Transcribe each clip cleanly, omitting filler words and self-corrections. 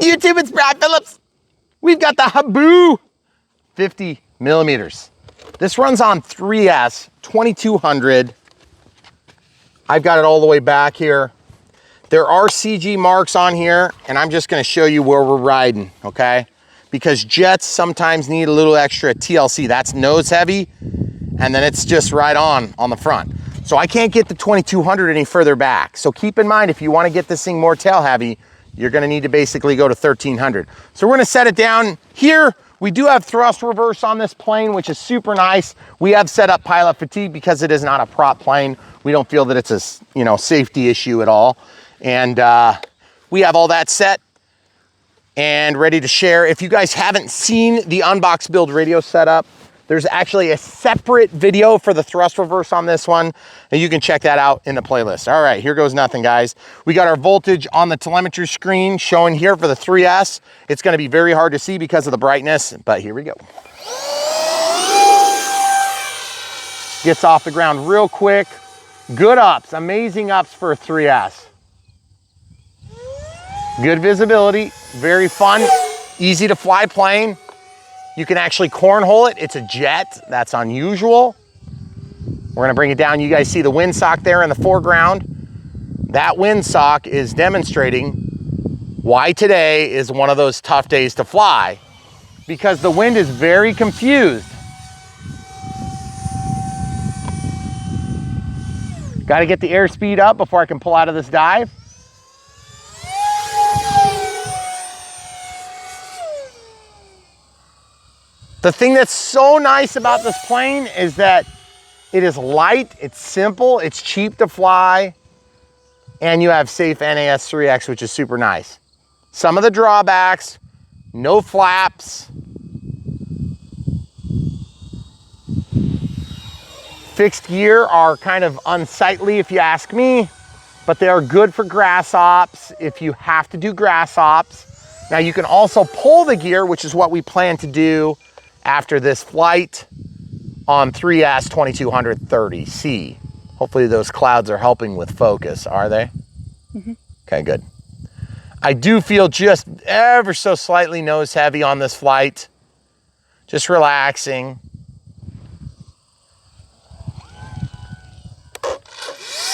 YouTube, it's Brad Phillips. We've got the Habu 50 millimeters. This runs on 3S 2200. I've got it all the way back here. There are CG marks on here, and I'm just gonna show you where we're riding, okay? Because jets sometimes need a little extra TLC. That's nose heavy, and then it's just right on the front. So I can't get the 2200 any further back. So keep in mind, if you wanna get this thing more tail heavy, you're gonna need to basically go to 1300. So we're gonna set it down here. We do have thrust reverse on this plane, which is super nice. We have set up pilot fatigue because it is not a prop plane. We don't feel that it's a safety issue at all. And we have all that set and ready to share. If you guys haven't seen the unbox build radio setup, there's actually a separate video for the thrust reverse on this one, and you can check that out in the playlist. All right, here goes nothing, guys. We got our voltage on the telemetry screen showing here for the 3S. It's gonna be very hard to see because of the brightness, but here we go. Gets off the ground real quick. Good ups, amazing ups for a 3S. Good visibility, very fun, easy to fly plane. You can actually cornhole it. It's a jet, that's unusual. We're gonna bring it down. You guys see the windsock there in the foreground. That windsock is demonstrating why today is one of those tough days to fly, because the wind is very confused. Gotta get the airspeed up before I can pull out of this dive. The thing that's so nice about this plane is that it is light, it's simple, it's cheap to fly, and you have safe NAS 3X, which is super nice. Some of the drawbacks, no flaps, fixed gear are kind of unsightly if you ask me, but they are good for grass ops if you have to do grass ops. Now you can also pull the gear, which is what we plan to do after this flight on 3S 2230C. Hopefully those clouds are helping with focus, are they? Mm-hmm. Okay, good. I do feel just ever so slightly nose heavy on this flight. Just relaxing.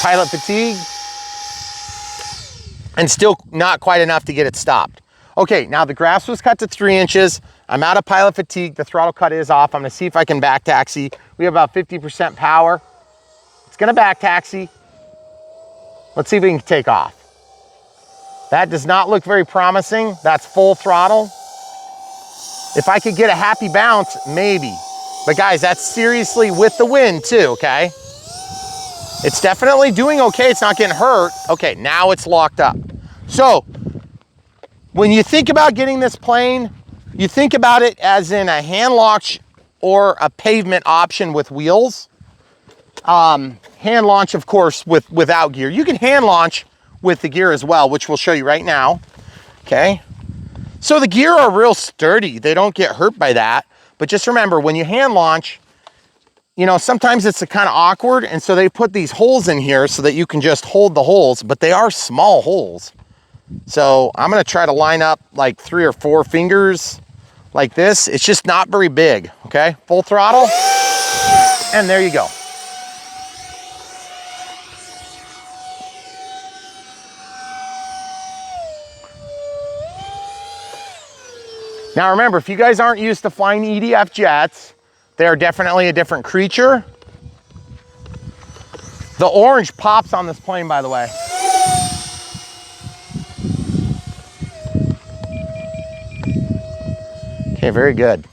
Pilot fatigue. And still not quite enough to get it stopped. Okay, now the grass was cut to 3 inches. I'm out of pilot fatigue. The throttle cut is off. I'm gonna see if I can back taxi. We have about 50% power. It's gonna back taxi. Let's see if we can take off. That does not look very promising. That's full throttle. If I could get a happy bounce, maybe. But guys, that's seriously with the wind too, okay? It's definitely doing okay. It's not getting hurt. Okay, now it's locked up. So, when you think about getting this plane, you think about it as in a hand launch or a pavement option with wheels. Hand launch, of course, without gear. You can hand launch with the gear as well, which we'll show you right now, okay? So the gear are real sturdy. They don't get hurt by that. But just remember, when you hand launch, sometimes it's kind of awkward, and so they put these holes in here so that you can just hold the holes, but they are small holes. So I'm gonna try to line up like 3 or 4 fingers like this. It's just not very big, okay? Full throttle, and there you go. Now remember, if you guys aren't used to flying EDF jets, they are definitely a different creature. The orange pops on this plane, by the way. Okay, very good.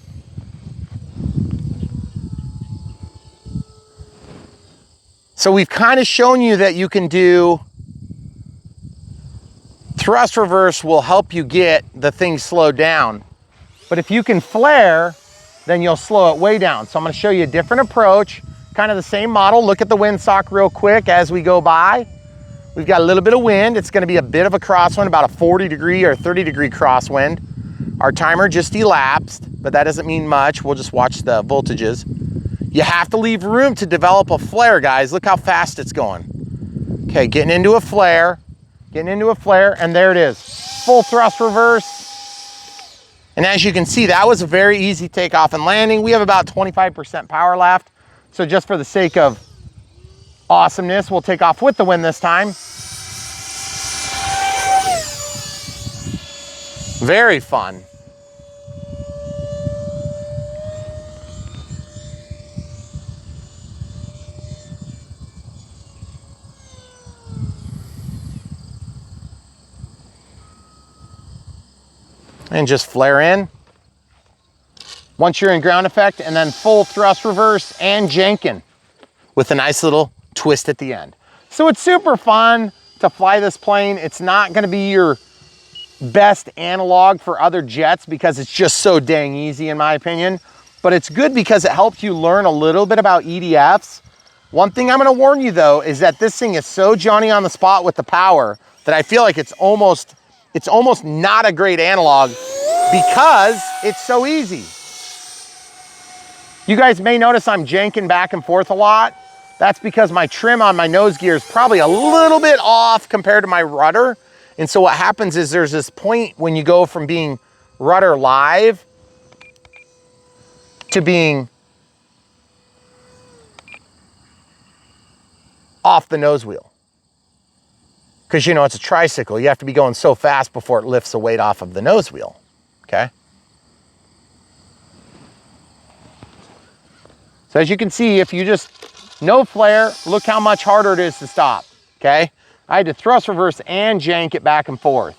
So we've kind of shown you that you can do thrust reverse will help you get the thing slowed down. But if you can flare, then you'll slow it way down. So I'm gonna show you a different approach, kind of the same model. Look at the windsock real quick as we go by. We've got a little bit of wind. It's gonna be a bit of a crosswind, about a 40-degree or 30-degree crosswind. Our timer just elapsed, but that doesn't mean much. We'll just watch the voltages. You have to leave room to develop a flare, guys. Look how fast it's going. Okay, getting into a flare, and there it is. Full thrust reverse. And as you can see, that was a very easy takeoff and landing. We have about 25% power left. So just for the sake of awesomeness, we'll take off with the wind this time. Very fun. And just flare in. Once you're in ground effect, and then full thrust reverse and janking with a nice little twist at the end. So it's super fun to fly this plane. It's not gonna be your best analog for other jets because it's just so dang easy in my opinion, but it's good because it helps you learn a little bit about EDFs. One thing I'm gonna warn you though is that this thing is so Johnny on the spot with the power that I feel like it's almost not a great analog because it's so easy. You guys may notice I'm janking back and forth a lot. That's because my trim on my nose gear is probably a little bit off compared to my rudder. And so what happens is there's this point when you go from being rudder live to being off the nose wheel. Because you know, it's a tricycle. You have to be going so fast before it lifts the weight off of the nose wheel, okay? So as you can see, if you just, no flare, look how much harder it is to stop, okay? I had to thrust reverse and jank it back and forth.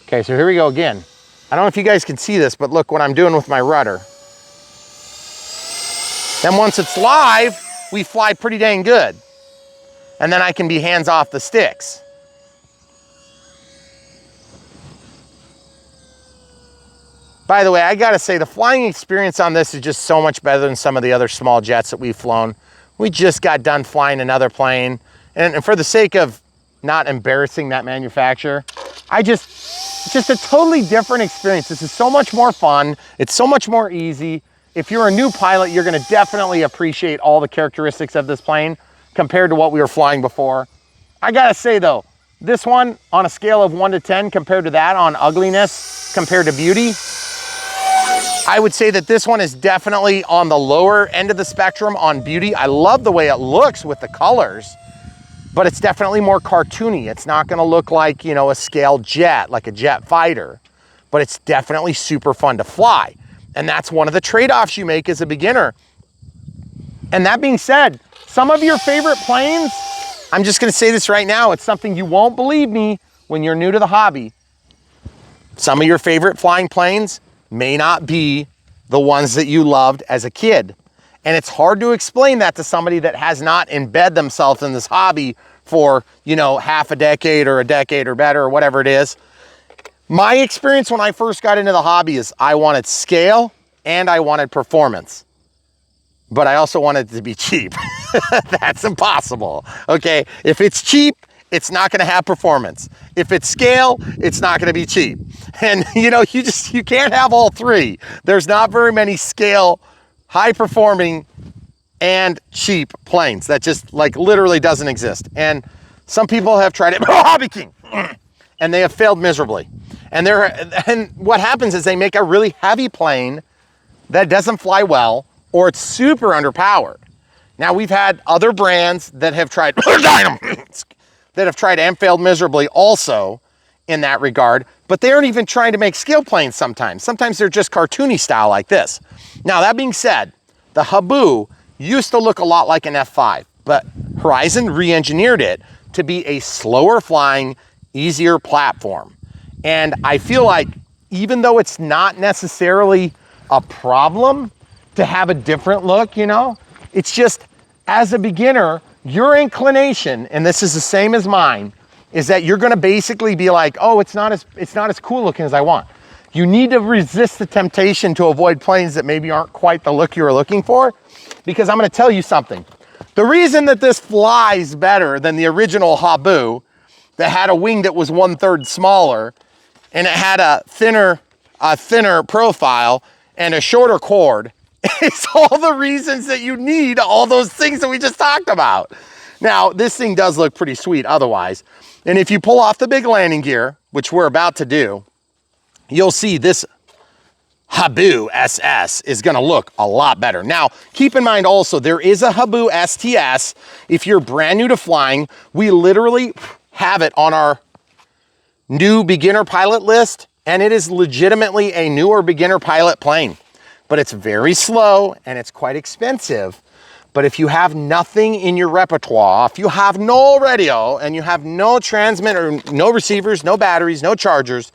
Okay, so here we go again. I don't know if you guys can see this, but look what I'm doing with my rudder. Then once it's live, we fly pretty dang good. And then I can be hands off the sticks. By the way, I gotta say the flying experience on this is just so much better than some of the other small jets that we've flown. We just got done flying another plane. And for the sake of not embarrassing that manufacturer, it's just a totally different experience. This is so much more fun. It's so much more easy. If you're a new pilot, you're gonna definitely appreciate all the characteristics of this plane compared to what we were flying before. I gotta say though, this one on a scale of 1 to 10 compared to that on ugliness compared to beauty, I would say that this one is definitely on the lower end of the spectrum on beauty. I love the way it looks with the colors, but it's definitely more cartoony. It's not gonna look like, you know, a scaled jet, like a jet fighter, but it's definitely super fun to fly. And that's one of the trade-offs you make as a beginner. And that being said, some of your favorite planes, I'm just gonna say this right now, it's something you won't believe me when you're new to the hobby. Some of your favorite flying planes may not be the ones that you loved as a kid. And it's hard to explain that to somebody that has not embedded themselves in this hobby for, you know, half a decade or a decade or better or whatever it is. My experience when I first got into the hobby is I wanted scale and I wanted performance. But I also wanted it to be cheap. That's impossible, okay? If it's cheap, it's not gonna have performance. If it's scale, it's not gonna be cheap. And you know, you can't have all three. There's not very many scale, high performing, and cheap planes. That just like literally doesn't exist. And some people have tried it, Hobby King, and they have failed miserably. And what happens is they make a really heavy plane that doesn't fly well, or it's super underpowered. Now we've had other brands that have tried, that have tried and failed miserably also in that regard, but they aren't even trying to make scale planes sometimes. Sometimes they're just cartoony style like this. Now that being said, the Habu used to look a lot like an F5, but Horizon re-engineered it to be a slower flying, easier platform. And I feel like even though it's not necessarily a problem to have a different look, you know, it's just as a beginner, your inclination, and this is the same as mine, is that you're gonna basically be like, oh, it's not as cool looking as I want. You need to resist the temptation to avoid planes that maybe aren't quite the look you were looking for, because I'm gonna tell you something. The reason that this flies better than the original Habu that had a wing that was 1/3 smaller and it had a thinner profile and a shorter chord, it's all the reasons that you need all those things that we just talked about. Now, this thing does look pretty sweet otherwise. And if you pull off the big landing gear, which we're about to do, you'll see this Habu SS is gonna look a lot better. Now, keep in mind also, there is a Habu STS. If you're brand new to flying, we literally have it on our new beginner pilot list, and it is legitimately a newer beginner pilot plane. But it's very slow and it's quite expensive. But if you have nothing in your repertoire, if you have no radio and you have no transmitter, no receivers, no batteries, no chargers,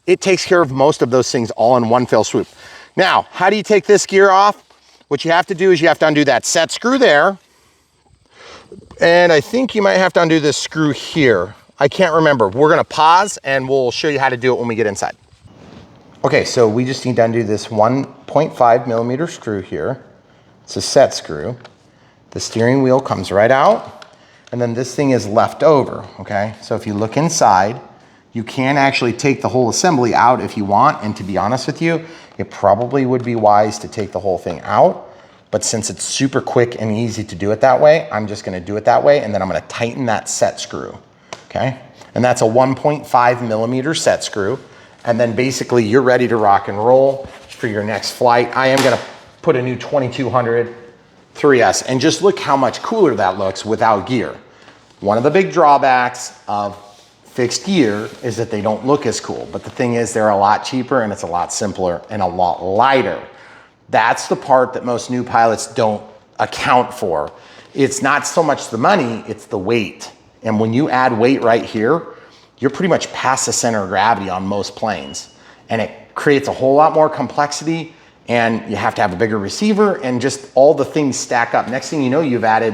it takes care of most of those things all in one fell swoop. Now, how do you take this gear off? What you have to do is you have to undo that set screw there. And I think you might have to undo this screw here. I can't remember. We're gonna pause and we'll show you how to do it when we get inside. Okay, so we just need to undo this 1.5 millimeter screw here. It's a set screw. The steering wheel comes right out, and then this thing is left over, okay? So if you look inside, you can actually take the whole assembly out if you want, and to be honest with you, it probably would be wise to take the whole thing out, but since it's super quick and easy to do it that way, I'm just gonna do it that way, and then I'm gonna tighten that set screw, okay? And that's a 1.5 millimeter set screw, and then basically you're ready to rock and roll for your next flight. I am gonna put a new 2200 3S, and just look how much cooler that looks without gear. One of the big drawbacks of fixed gear is that they don't look as cool, but the thing is they're a lot cheaper and it's a lot simpler and a lot lighter. That's the part that most new pilots don't account for. It's not so much the money, it's the weight. And when you add weight right here, you're pretty much past the center of gravity on most planes. And it creates a whole lot more complexity, and you have to have a bigger receiver, and just all the things stack up. Next thing you know, you've added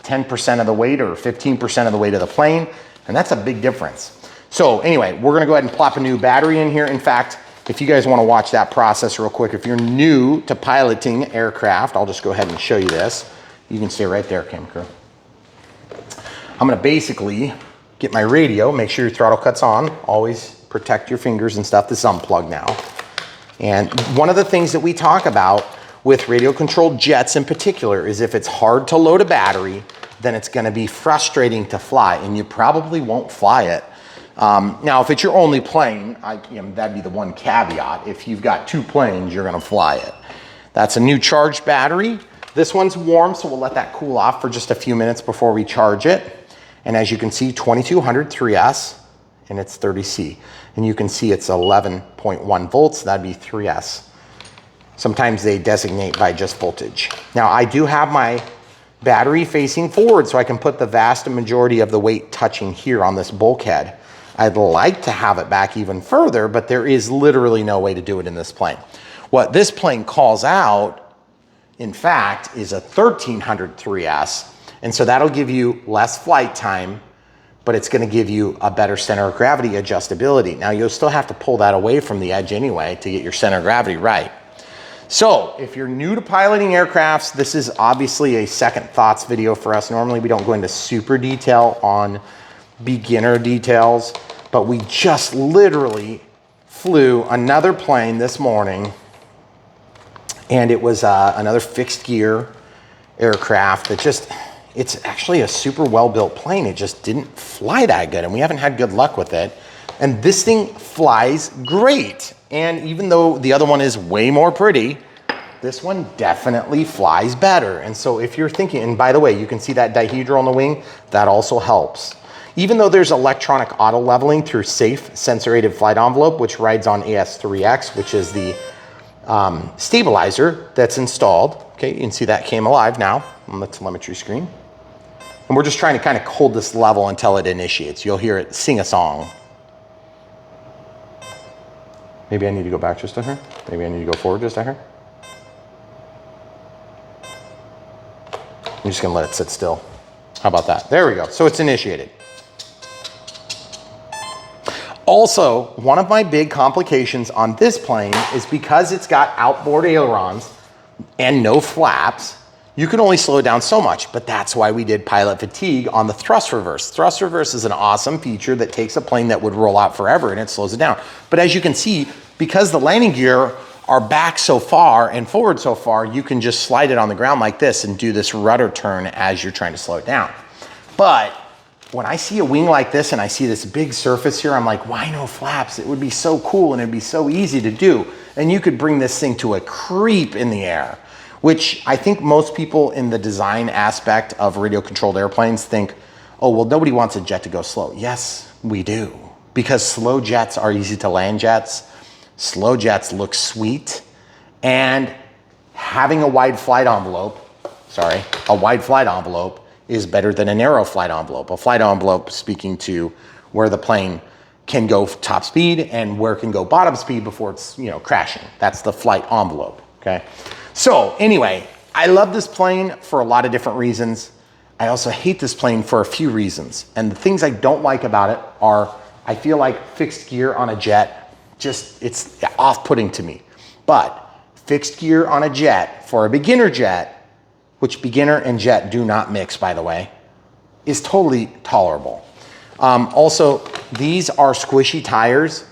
10% of the weight or 15% of the weight of the plane, and that's a big difference. So anyway, we're gonna go ahead and plop a new battery in here. In fact, if you guys wanna watch that process real quick, if you're new to piloting aircraft, I'll just go ahead and show you this. You can stay right there, cam crew. I'm gonna basically get my radio, make sure your throttle cut's on, always protect your fingers and stuff. This is unplugged now. And one of the things that we talk about with radio controlled jets in particular is if it's hard to load a battery, then it's gonna be frustrating to fly, and you probably won't fly it. Now, if it's your only plane, that'd be the one caveat. If you've got two planes, you're gonna fly it. That's a new charged battery. This one's warm, so we'll let that cool off for just a few minutes before we charge it. And as you can see, 2200 3S, and it's 30C. And you can see it's 11.1 volts, that'd be 3S. Sometimes they designate by just voltage. Now, I do have my battery facing forward, so I can put the vast majority of the weight touching here on this bulkhead. I'd like to have it back even further, but there is literally no way to do it in this plane. What this plane calls out, in fact, is a 1300 3S, and so that'll give you less flight time, but it's gonna give you a better center of gravity adjustability. Now, you'll still have to pull that away from the edge anyway to get your center of gravity right. So if you're new to piloting aircrafts, this is obviously a second thoughts video for us. Normally we don't go into super detail on beginner details, but we just literally flew another plane this morning, and it was another fixed gear aircraft that just, it's actually a super well-built plane. It just didn't fly that good, and we haven't had good luck with it. And this thing flies great. And even though the other one is way more pretty, this one definitely flies better. And so if you're thinking, and by the way, you can see that dihedral on the wing, that also helps. Even though there's electronic auto leveling through SAFE sensor-aided flight envelope, which rides on AS3X, which is the stabilizer that's installed. Okay, you can see that came alive now on the telemetry screen. And we're just trying to kind of hold this level until it initiates. You'll hear it sing a song. Maybe I need to go back just a hair. Maybe I need to go forward just a hair. I'm just gonna let it sit still. How about that? There we go. So it's initiated. Also, one of my big complications on this plane is because it's got outboard ailerons and no flaps, you can only slow it down so much, but that's why we did pilot fatigue on the thrust reverse. Thrust reverse is an awesome feature that takes a plane that would roll out forever and it slows it down. But as you can see, because the landing gear are back so far and forward so far, you can just slide it on the ground like this and do this rudder turn as you're trying to slow it down. But when I see a wing like this and I see this big surface here, I'm like, why no flaps? It would be so cool and it'd be so easy to do. And you could bring this thing to a creep in the air, which I think most people in the design aspect of radio controlled airplanes think, oh, well, nobody wants a jet to go slow. Yes, we do. Because slow jets are easy to land jets. Slow jets look sweet. And having a wide flight envelope is better than a narrow flight envelope. A flight envelope speaking to where the plane can go top speed and where it can go bottom speed before it's, you know, crashing. That's the flight envelope, okay? So anyway, I love this plane for a lot of different reasons. I also hate this plane for a few reasons. And the things I don't like about it are, I feel like fixed gear on a jet, it's off-putting to me. But fixed gear on a jet for a beginner jet, which beginner and jet do not mix, by the way, is totally tolerable. Also, these are squishy tires.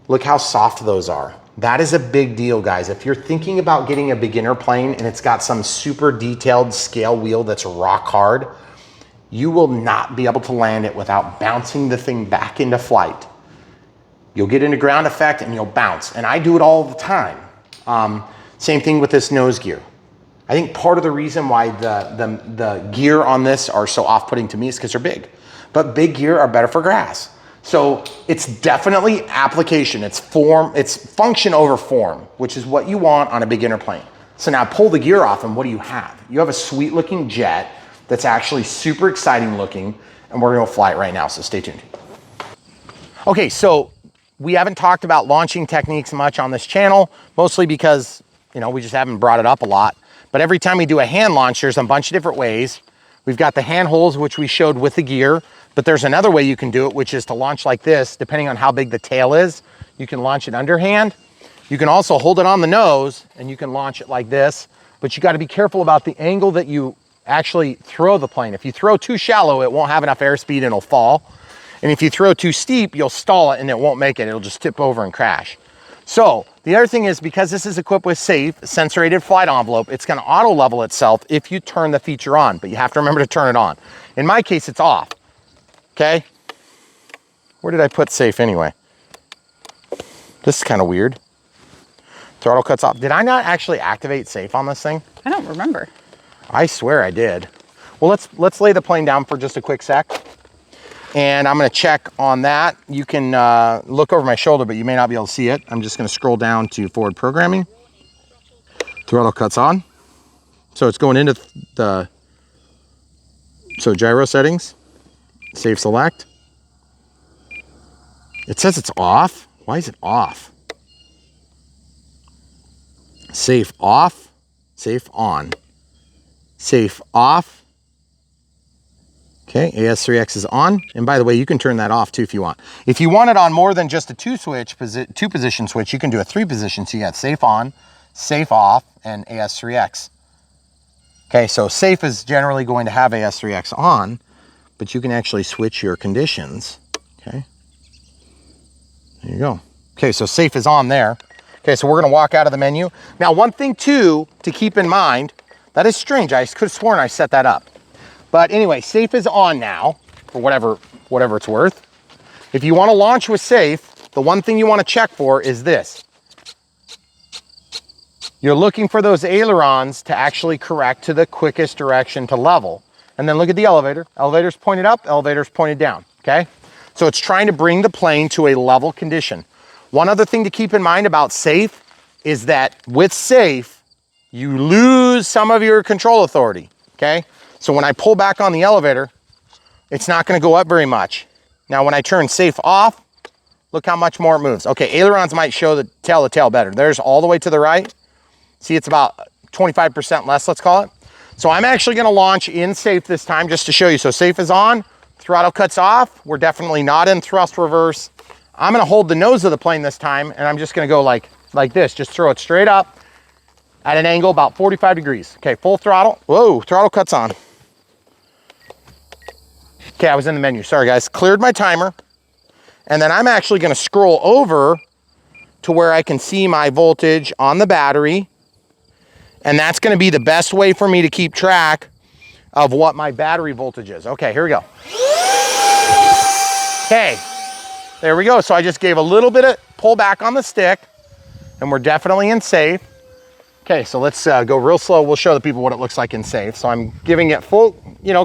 Look how soft those are. That is a big deal, guys. If you're thinking about getting a beginner plane and it's got some super detailed scale wheel that's rock hard, you will not be able to land it without bouncing the thing back into flight. You'll get into ground effect and you'll bounce. And I do it all the time. Same thing with this nose gear. I think part of the reason why the gear on this are so off-putting to me is because they're big. But big gear are better for grass. So it's definitely application. It's form, it's function over form, which is what you want on a beginner plane. So now pull the gear off and what do you have? You have a sweet looking jet that's actually super exciting looking, and we're gonna fly it right now, so stay tuned. Okay, so we haven't talked about launching techniques much on this channel, mostly because, you know, we just haven't brought it up a lot. But every time we do a hand launch, there's a bunch of different ways. We've got the hand holes, which we showed with the gear, but there's another way you can do it, which is to launch like this, depending on how big the tail is. You can launch it underhand. You can also hold it on the nose and you can launch it like this, but you gotta be careful about the angle that you actually throw the plane. If you throw too shallow, it won't have enough airspeed and it'll fall. And if you throw too steep, you'll stall it and it won't make it. It'll just tip over and crash. So the other thing is, because this is equipped with safe sensor-aided flight envelope, it's gonna auto level itself if you turn the feature on, but you have to remember to turn it on. In my case, it's off, okay? Where did I put safe anyway? This is kind of weird. Throttle cuts off. Did I not actually activate safe on this thing? I don't remember. I swear I did. Well, let's lay the plane down for just a quick sec. And I'm gonna check on that. You can look over my shoulder, but you may not be able to see it. I'm just gonna scroll down to forward programming. Throttle cuts on. So it's going into so gyro settings, safe select. It says it's off. Why is it off? Safe off, safe on. Safe off. Okay, AS3X is on. And by the way, you can turn that off too if you want. If you want it on more than just a two position switch, you can do a 3 position. So you got safe on, safe off, and AS3X. Okay, so safe is generally going to have AS3X on, but you can actually switch your conditions. Okay, there you go. Okay, so safe is on there. Okay, so we're gonna walk out of the menu. Now, one thing too to keep in mind, that is strange. I could have sworn I set that up. But anyway, safe is on now, for whatever it's worth. If you want to launch with safe, the one thing you want to check for is this. You're looking for those ailerons to actually correct to the quickest direction to level. And then look at the elevator. Elevator's pointed up, elevator's pointed down, okay? So it's trying to bring the plane to a level condition. One other thing to keep in mind about safe is that with safe, you lose some of your control authority, okay? So when I pull back on the elevator, it's not gonna go up very much. Now when I turn safe off, look how much more it moves. Okay, ailerons might show the tail better. There's all the way to the right. See, it's about 25% less, let's call it. So I'm actually gonna launch in safe this time just to show you. So safe is on, throttle cuts off. We're definitely not in thrust reverse. I'm gonna hold the nose of the plane this time and I'm just gonna go like this, just throw it straight up at an angle about 45 degrees. Okay, full throttle. Whoa, throttle cuts on. Okay, I was in the menu, sorry guys. Cleared my timer. And then I'm actually gonna scroll over to where I can see my voltage on the battery. And that's gonna be the best way for me to keep track of what my battery voltage is. Okay, here we go. Okay, there we go. So I just gave a little bit of pull back on the stick, and we're definitely in safe. Okay, so let's go real slow. We'll show the people what it looks like in safe. So I'm giving it full,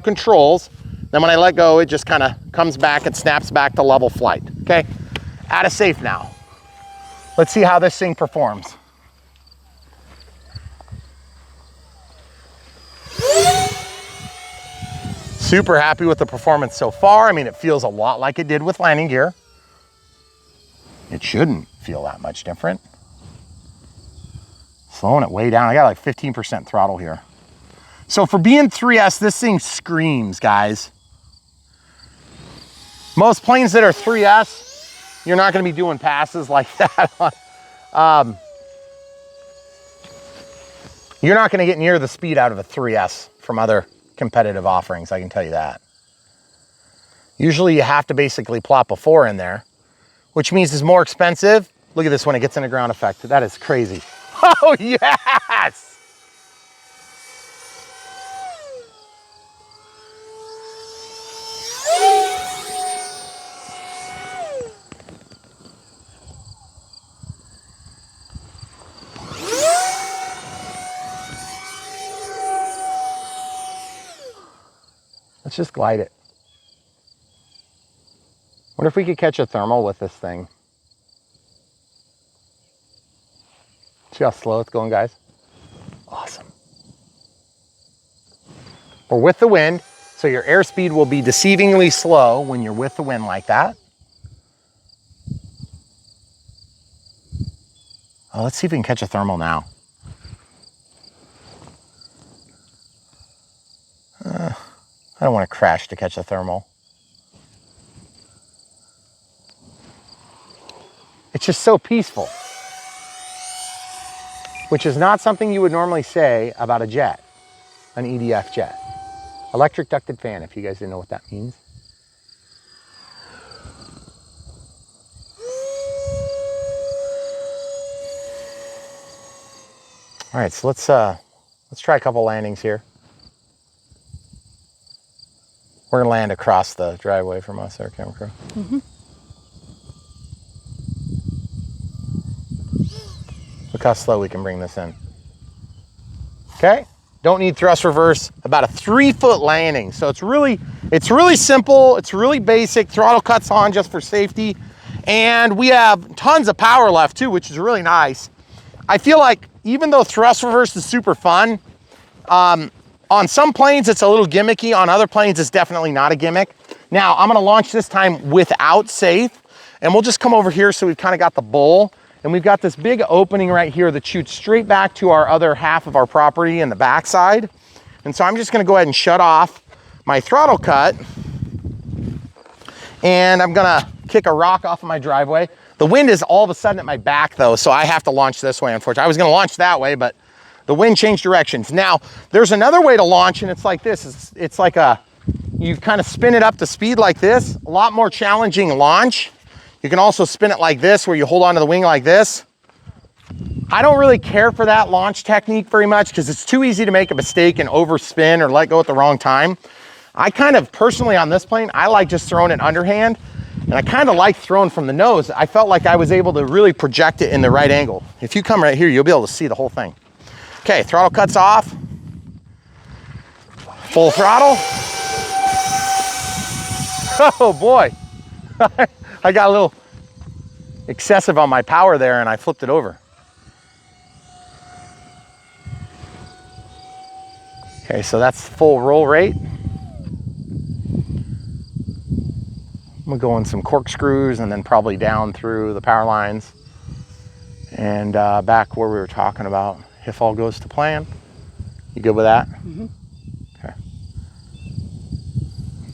controls. Then when I let go, it just kind of comes back and snaps back to level flight. Okay, out of safe now. Let's see how this thing performs. Super happy with the performance so far. I mean, it feels a lot like it did with landing gear. It shouldn't feel that much different. Slowing it way down. I got like 15% throttle here. So for being 3S, this thing screams, guys. Most planes that are 3S, you're not going to be doing passes like that. You're not going to get near the speed out of a 3S from other competitive offerings, I can tell you that. Usually you have to basically plop a 4 in there, which means it's more expensive. Look at this when it gets into ground effect. That is crazy. Oh, yes! Let's just glide it. What if we could catch a thermal with this thing? See how slow it's going, guys? Awesome. We're with the wind, so your airspeed will be deceivingly slow when you're with the wind like that. Oh, let's see if we can catch a thermal now. I don't want to crash to catch a thermal. It's just so peaceful, which is not something you would normally say about a jet, an EDF jet. Electric ducted fan, if you guys didn't know what that means. All right, so let's try a couple landings here. We're gonna land across the driveway from us, our camera crew. Mm-hmm. Look how slow we can bring this in. Okay, don't need thrust reverse, about a 3-foot landing. So it's really simple, it's really basic. Throttle cuts on just for safety. And we have tons of power left too, which is really nice. I feel like even though thrust reverse is super fun, on some planes it's a little gimmicky, on other planes it's definitely not a gimmick. Now I'm gonna launch this time without safe, and we'll just come over here so we've kind of got the bowl. And we've got this big opening right here that shoots straight back to our other half of our property in the backside. And so I'm just gonna go ahead and shut off my throttle cut. And I'm gonna kick a rock off of my driveway. The wind is all of a sudden at my back though, so I have to launch this way, unfortunately. I was gonna launch that way, but the wind changed directions. Now, there's another way to launch, and it's like this. It's like you kind of spin it up to speed like this. A lot more challenging launch. You can also spin it like this, where you hold onto the wing like this. I don't really care for that launch technique very much because it's too easy to make a mistake and overspin or let go at the wrong time. I kind of, personally on this plane, I like just throwing it underhand, and I kind of like throwing from the nose. I felt like I was able to really project it in the right angle. If you come right here, you'll be able to see the whole thing. Okay, throttle cuts off. Full throttle. Oh boy. I got a little excessive on my power there and I flipped it over. Okay, so that's full roll rate. I'm gonna go in some corkscrews and then probably down through the power lines and back where we were talking about, if all goes to plan. You good with that? Mm-hmm. Okay.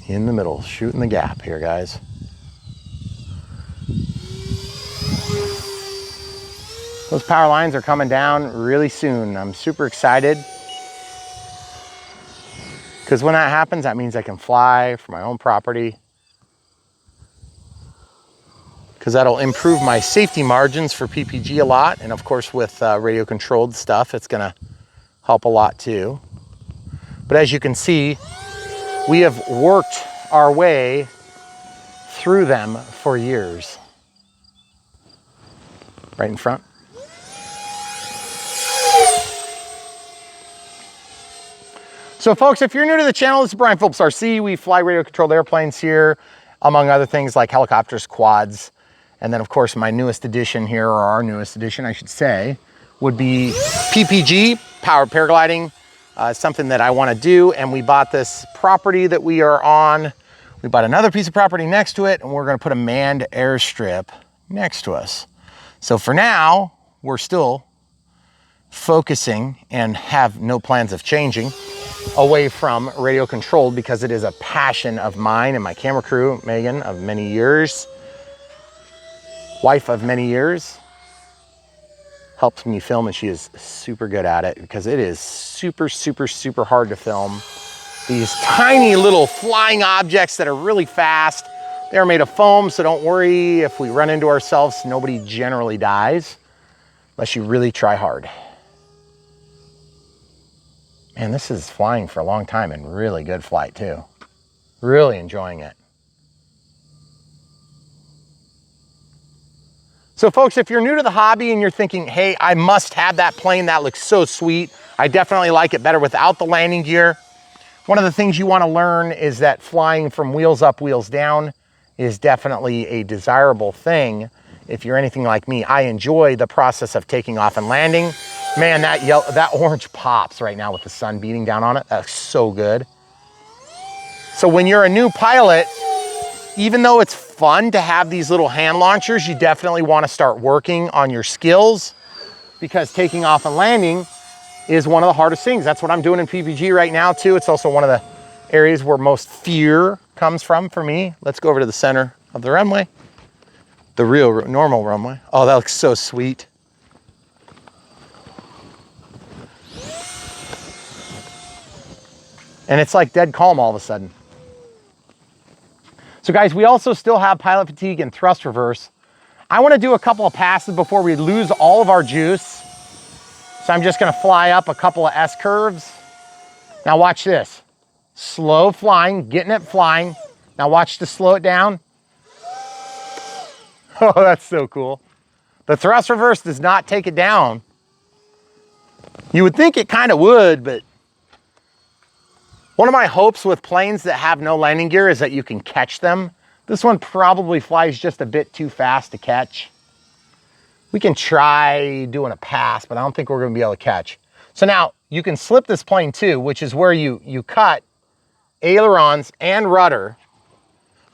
In the middle, shooting the gap here, guys. Those power lines are coming down really soon. I'm super excited because when that happens, that means I can fly for my own property, because that'll improve my safety margins for PPG a lot. And of course, with radio controlled stuff, it's gonna help a lot too. But as you can see, we have worked our way through them for years. Right in front. So folks, if you're new to the channel, this is Brian Phillips, RC. We fly radio controlled airplanes here, among other things like helicopters, quads. And then of course, my newest addition here, or our newest addition, I should say, would be PPG, powered paragliding, something that I want to do. And we bought this property that we are on. We bought another piece of property next to it, and we're going to put a manned airstrip next to us. So for now, we're still focusing and have no plans of changing away from radio controlled, because it is a passion of mine and my camera crew, Megan, of many years, wife of many years, helps me film, and she is super good at it because it is super, super, super hard to film these tiny little flying objects that are really fast. They're made of foam, so don't worry if we run into ourselves. Nobody generally dies unless you really try hard. Man, this is flying for a long time and really good flight too. Really enjoying it. So folks, if you're new to the hobby and you're thinking, hey, I must have that plane, that looks so sweet, I definitely like it better without the landing gear. One of the things you want to learn is that flying from wheels up, wheels down is definitely a desirable thing. If you're anything like me, I enjoy the process of taking off and landing. Man, that orange pops right now with the sun beating down on it. That's so good. So when you're a new pilot, even though it's fun to have these little hand launchers, you definitely want to start working on your skills, because taking off and landing is one of the hardest things. That's what I'm doing in PPG right now too. It's also one of the areas where most fear comes from for me. Let's go over to the center of the runway. The real normal runway. Oh, that looks so sweet. And it's like dead calm all of a sudden. So guys, we also still have pilot fatigue and thrust reverse. I want to do a couple of passes before we lose all of our juice. So I'm just going to fly up a couple of S curves. Now watch this. Slow flying, getting it flying. Now watch to slow it down. Oh, that's so cool. The thrust reverse does not take it down. You would think it kind of would, but one of my hopes with planes that have no landing gear is that you can catch them. This one probably flies just a bit too fast to catch. We can try doing a pass, but I don't think we're going to be able to catch. So now you can slip this plane too, which is where you cut ailerons and rudder,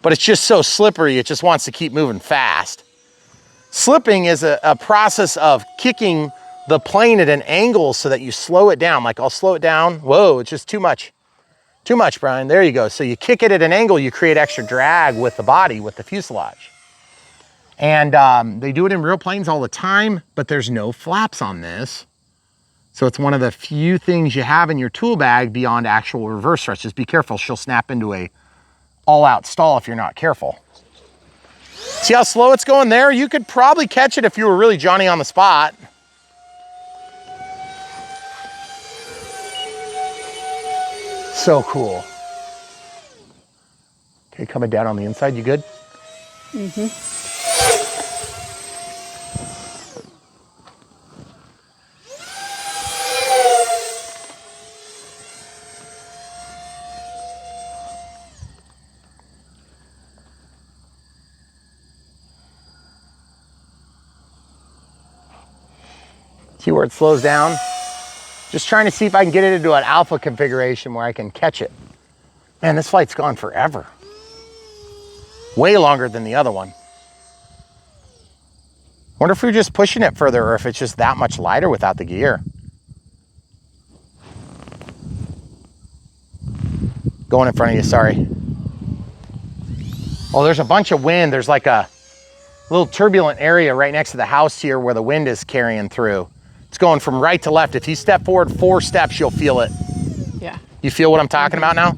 but it's just so slippery, it just wants to keep moving fast. Slipping is a process of kicking the plane at an angle so that you slow it down. Like I'll slow it down. Whoa, it's just too much. Too much, Brian. There you go. So you kick it at an angle, you create extra drag with the body, with the fuselage. And they do it in real planes all the time, but there's no flaps on this. So it's one of the few things you have in your tool bag beyond actual reverse thrust. Just be careful, she'll snap into a all-out stall if you're not careful. See how slow it's going there? You could probably catch it if you were really Johnny on the spot. So cool. Okay, coming down on the inside, you good? Mm-hmm. See where it slows down? Just trying to see if I can get it into an alpha configuration where I can catch it. Man, this flight's gone forever. Way longer than the other one. Wonder if we're just pushing it further or if it's just that much lighter without the gear. Going in front of you, sorry. Oh, there's a bunch of wind. There's like a little turbulent area right next to the house here where the wind is carrying through. It's going from right to left. If you step forward 4 steps, you'll feel it. Yeah. You feel what I'm talking about now?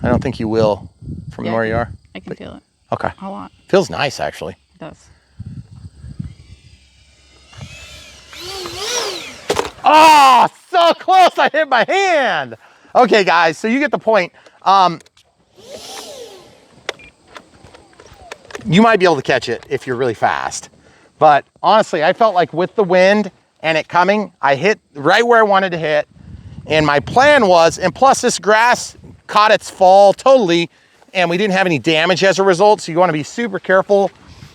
I don't think you will from where you are. I can feel it. Okay. A lot. Feels nice, actually. It does. Oh, so close. I hit my hand. Okay, guys, so you get the point. You might be able to catch it if you're really fast. But honestly, I felt like with the wind and it coming, I hit right where I wanted to hit. And my plan was, and plus this grass caught its fall totally, and we didn't have any damage as a result. So you want to be super careful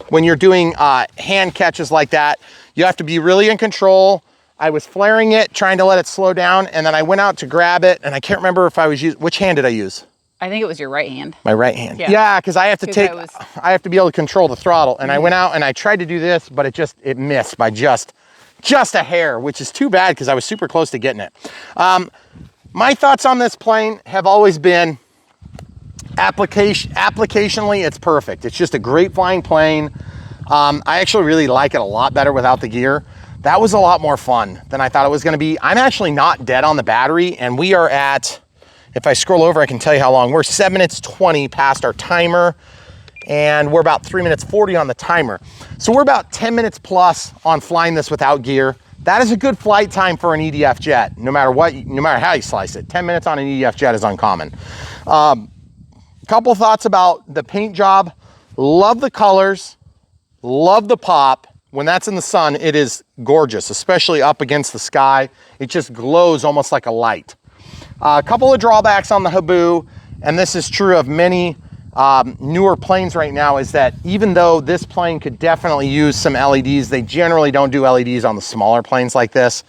when you're doing hand catches like that. You have to be really in control. I was flaring it, trying to let it slow down, and then I went out to grab it, and I can't remember if I was using, which hand did I use? I think it was your right hand. My right hand. Yeah, because I have to take, I have to be able to control the throttle. And I went out and I tried to do this, but it missed by just a hair, which is too bad because I was super close to getting it. My thoughts on this plane have always been applicationally, it's perfect. It's just a great flying plane. I actually really like it a lot better without the gear. That was a lot more fun than I thought it was going to be. I'm actually not dead on the battery, and we are at, if I scroll over, I can tell you how long. We're 7 minutes 20 past our timer, and we're about 3 minutes 40 on the timer. So we're about 10 minutes plus on flying this without gear. That is a good flight time for an EDF jet, no matter how you slice it. 10 minutes on an EDF jet is uncommon. Couple thoughts about the paint job. Love the colors, love the pop. When that's in the sun, it is gorgeous, especially up against the sky. It just glows almost like a light. A couple of drawbacks on the Habu, and this is true of many newer planes right now, is that even though this plane could definitely use some LEDs, they generally don't do LEDs on the smaller planes like this.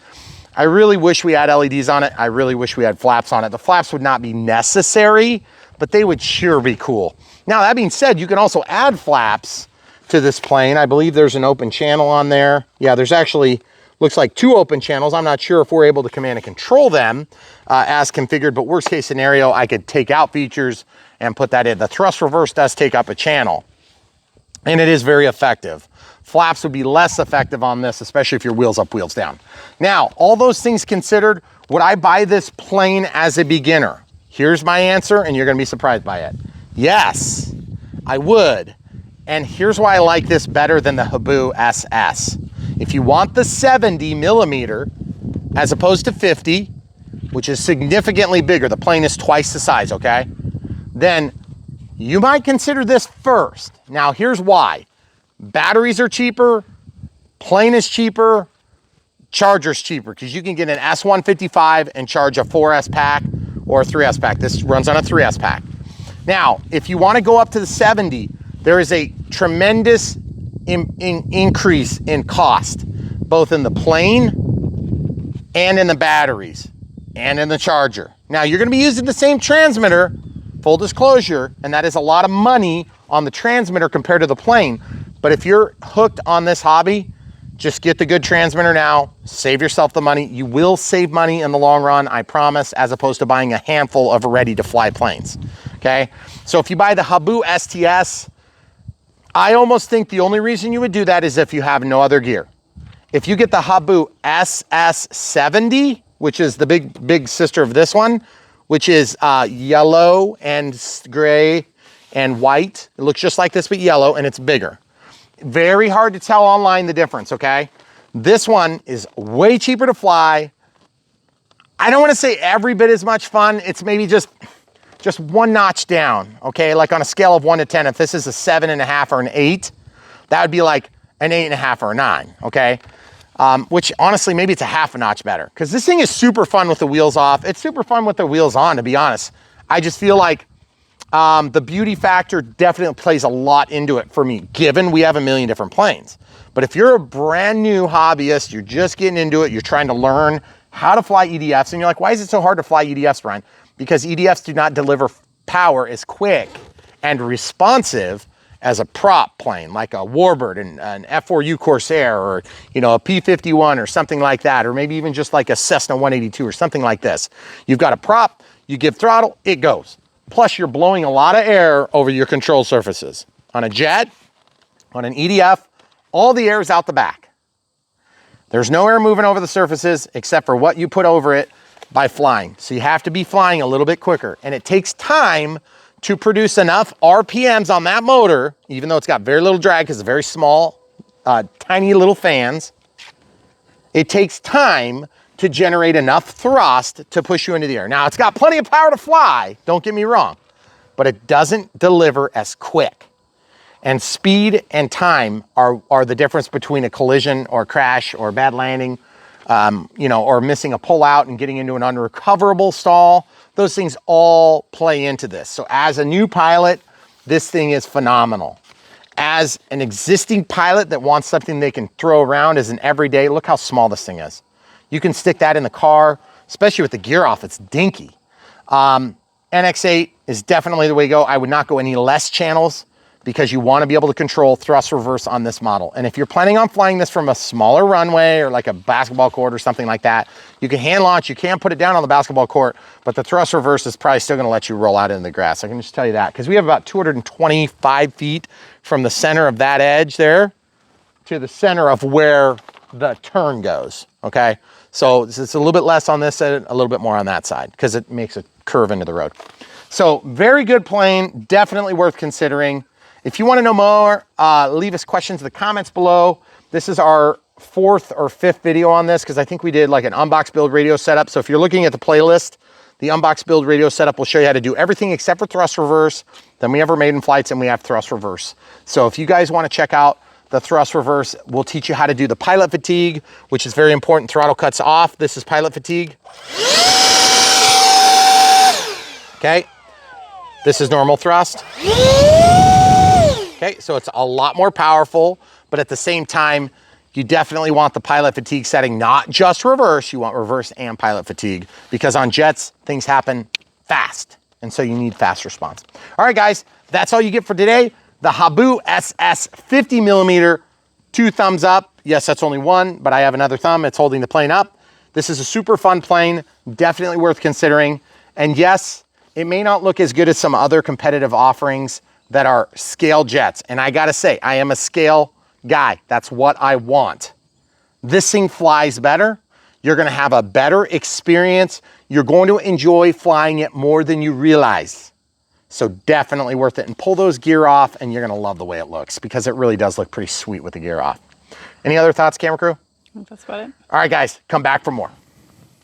I really wish we had LEDs on it. I really wish we had flaps on it. The flaps would not be necessary, but they would sure be cool. Now, that being said, you can also add flaps to this plane. I believe there's an open channel on there. Yeah, there's actually, looks like 2 open channels. I'm not sure if we're able to command and control them as configured, but worst case scenario, I could take out features and put that in. The thrust reverse does take up a channel, and it is very effective. Flaps would be less effective on this, especially if you're wheels up, wheels down. Now, all those things considered, would I buy this plane as a beginner? Here's my answer, and you're gonna be surprised by it. Yes, I would. And here's why I like this better than the Habu SS. If you want the 70 millimeter, as opposed to 50, which is significantly bigger, the plane is twice the size, okay? Then you might consider this first. Now, here's why. Batteries are cheaper, plane is cheaper, charger's cheaper, because you can get an S155 and charge a 4S pack or a 3S pack. This runs on a 3S pack. Now, if you want to go up to the 70, there is a tremendous increase in cost, both in the plane and in the batteries and in the charger. Now, you're going to be using the same transmitter, full disclosure, and that is a lot of money on the transmitter compared to the plane. But if you're hooked on this hobby, just get the good transmitter now, save yourself the money. You will save money in the long run, I promise, as opposed to buying a handful of ready-to-fly planes, okay? So if you buy the Habu STS, I almost think the only reason you would do that is if you have no other gear. If you get the Habu SS70, which is the big sister of this one, which is yellow and gray and white. It looks just like this, but yellow, and it's bigger. Very hard to tell online the difference, okay? This one is way cheaper to fly. I don't want to say every bit as much fun. It's maybe just one notch down, okay? Like on a scale of 1 to 10, if this is a 7.5 or an 8, that would be like an 8.5 or a 9, okay? Which honestly, maybe it's a half a notch better, because this thing is super fun with the wheels off. It's super fun with the wheels on, to be honest. I just feel like the beauty factor definitely plays a lot into it for me, given we have a million different planes. But if you're a brand new hobbyist, you're just getting into it, you're trying to learn how to fly EDFs, and you're like, why is it so hard to fly EDFs, Brian? Because EDFs do not deliver power as quick and responsive as a prop plane, like a Warbird and an F4U Corsair, or a P-51 or something like that, or maybe even just like a Cessna 182 or something like this. You've got a prop, you give throttle, it goes. Plus, you're blowing a lot of air over your control surfaces. On a jet, on an EDF, all the air is out the back. There's no air moving over the surfaces except for what you put over it by flying. So you have to be flying a little bit quicker. And it takes time to produce enough RPMs on that motor, even though it's got very little drag because it's very small, tiny little fans. It takes time to generate enough thrust to push you into the air. Now, it's got plenty of power to fly, don't get me wrong, but it doesn't deliver as quick. And speed and time are the difference between a collision or crash or bad landing, you know, or missing a pullout and getting into an unrecoverable stall. Those things all play into this. So as a new pilot, this thing is phenomenal. As an existing pilot that wants something they can throw around as an everyday, look how small this thing is. You can stick that in the car, especially with the gear off, it's dinky. NX8 is definitely the way to go. I would not go any less channels because you want to be able to control thrust reverse on this model. And if you're planning on flying this from a smaller runway or like a basketball court or something like that, you can hand launch, you can put it down on the basketball court, but the thrust reverse is probably still gonna let you roll out into the grass. I can just tell you that, because we have about 225 feet from the center of that edge there to the center of where the turn goes, okay? So it's a little bit less on this side, a little bit more on that side, because it makes a curve into the road. So very good plane, definitely worth considering. If you want to know more, leave us questions in the comments below. This is our 4th or 5th video on this, because I think we did like an unbox build radio setup. So if you're looking at the playlist, the unbox build radio setup will show you how to do everything except for thrust reverse than we ever made in flights, and we have thrust reverse. So if you guys want to check out the thrust reverse, we'll teach you how to do the pilot fatigue, which is very important. Throttle cuts off. This is pilot fatigue. Okay. This is normal thrust. Okay, so it's a lot more powerful, but at the same time, you definitely want the pilot fatigue setting, not just reverse, you want reverse and pilot fatigue, because on jets, things happen fast, and so you need fast response. All right, guys, that's all you get for today. The Habu SS 50 millimeter, 2 thumbs up. Yes, that's only 1, but I have another thumb, it's holding the plane up. This is a super fun plane, definitely worth considering. And yes, it may not look as good as some other competitive offerings that are scale jets. And I gotta say, I am a scale guy. That's what I want. This thing flies better. You're gonna have a better experience. You're going to enjoy flying it more than you realize. So definitely worth it. And pull those gear off and you're gonna love the way it looks, because it really does look pretty sweet with the gear off. Any other thoughts, camera crew? That's about it. All right, guys, come back for more.